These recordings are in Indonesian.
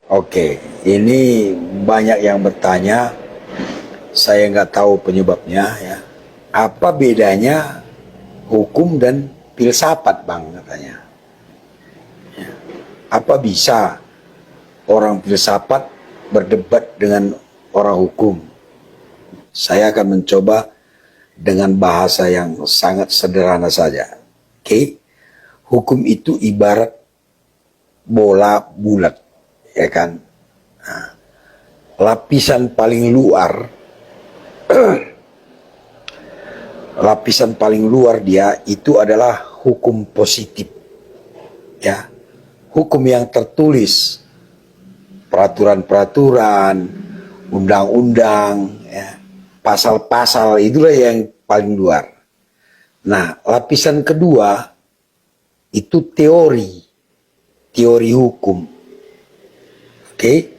Oke, ini banyak yang bertanya, saya nggak tahu penyebabnya ya. Apa bedanya hukum dan filsafat, Bang, katanya. Ya. Apa bisa orang filsafat berdebat dengan orang hukum? Saya akan mencoba dengan bahasa yang sangat sederhana saja. Oke, hukum itu ibarat bola bulat, ya kan? Nah, lapisan paling luar, lapisan paling luar dia itu adalah hukum positif, ya, hukum yang tertulis, peraturan-peraturan, undang-undang, ya, pasal-pasal, itulah yang paling luar. Nah, lapisan kedua itu teori hukum. Oke.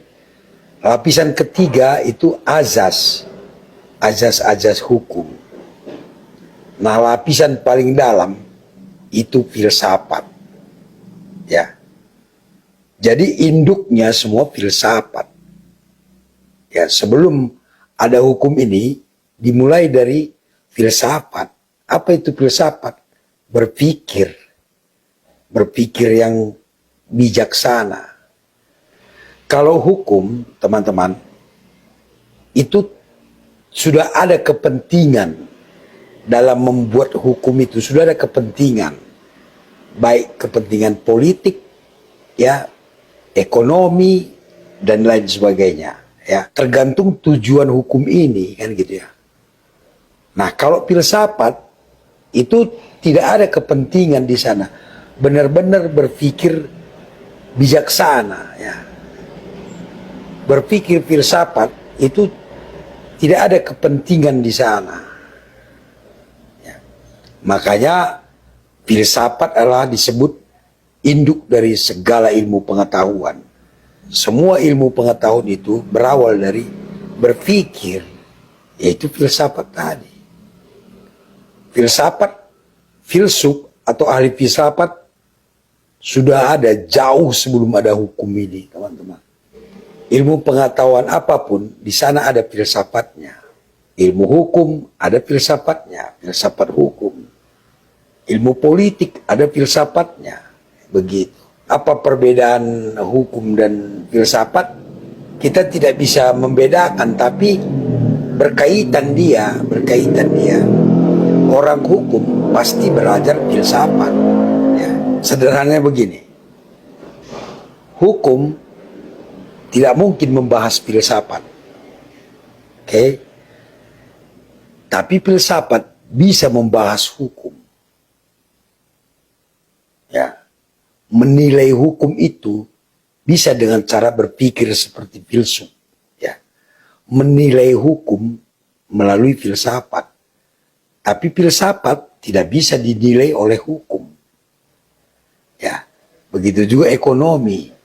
Lapisan ketiga itu azas hukum. Nah, lapisan paling dalam itu filsafat. Ya. Jadi induknya semua filsafat. Ya, sebelum ada hukum ini dimulai dari filsafat. Apa itu filsafat? Berpikir yang bijaksana. Kalau hukum, teman-teman, itu sudah ada kepentingan dalam membuat hukum itu, sudah ada kepentingan, baik kepentingan politik, ya, ekonomi, dan lain sebagainya. Ya, tergantung tujuan hukum ini, kan gitu ya. Nah, kalau filsafat itu tidak ada kepentingan di sana, benar-benar berpikir bijaksana, ya. Berpikir filsafat itu tidak ada kepentingan di sana. Ya. Makanya filsafat adalah disebut induk dari segala ilmu pengetahuan. Semua ilmu pengetahuan itu berawal dari berpikir, yaitu filsafat tadi. Filsuf atau ahli filsafat sudah ada jauh sebelum ada hukum ini, teman-teman. Ilmu pengetahuan apapun, di sana ada filsafatnya. Ilmu hukum ada filsafatnya, filsafat hukum. Ilmu politik ada filsafatnya, begitu. Apa perbedaan hukum dan filsafat? Kita tidak bisa membedakan, tapi berkaitan dia. Orang hukum pasti belajar filsafat. Ya. Sederhananya begini, hukum tidak mungkin membahas filsafat, oke? Tapi filsafat bisa membahas hukum. Ya, menilai hukum itu bisa dengan cara berpikir seperti filsuf. Ya, menilai hukum melalui filsafat. Tapi filsafat tidak bisa dinilai oleh hukum. Ya, begitu juga ekonomi.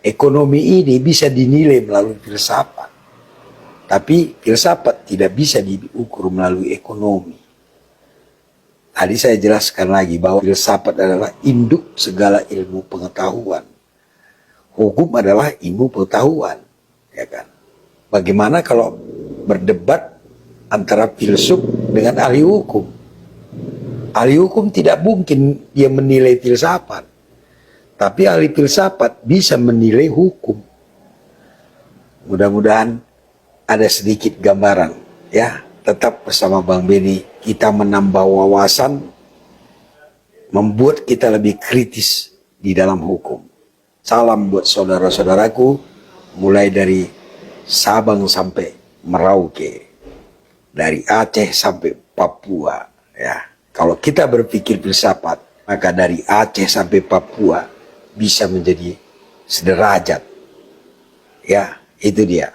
Ekonomi ini bisa dinilai melalui filsafat. Tapi filsafat tidak bisa diukur melalui ekonomi. Tadi saya jelaskan lagi bahwa filsafat adalah induk segala ilmu pengetahuan. Hukum adalah ilmu pengetahuan, ya kan? Bagaimana kalau berdebat antara filsuf dengan ahli hukum? Ahli hukum tidak mungkin dia menilai filsafat. Tapi ahli filsafat bisa menilai hukum. Mudah-mudahan ada sedikit gambaran, ya. Tetap bersama Bang Beni, kita menambah wawasan, membuat kita lebih kritis di dalam hukum. Salam buat saudara-saudaraku, mulai dari Sabang sampai Merauke, dari Aceh sampai Papua, ya. Kalau kita berpikir filsafat, maka dari Aceh sampai Papua bisa menjadi sederajat. Ya, itu dia.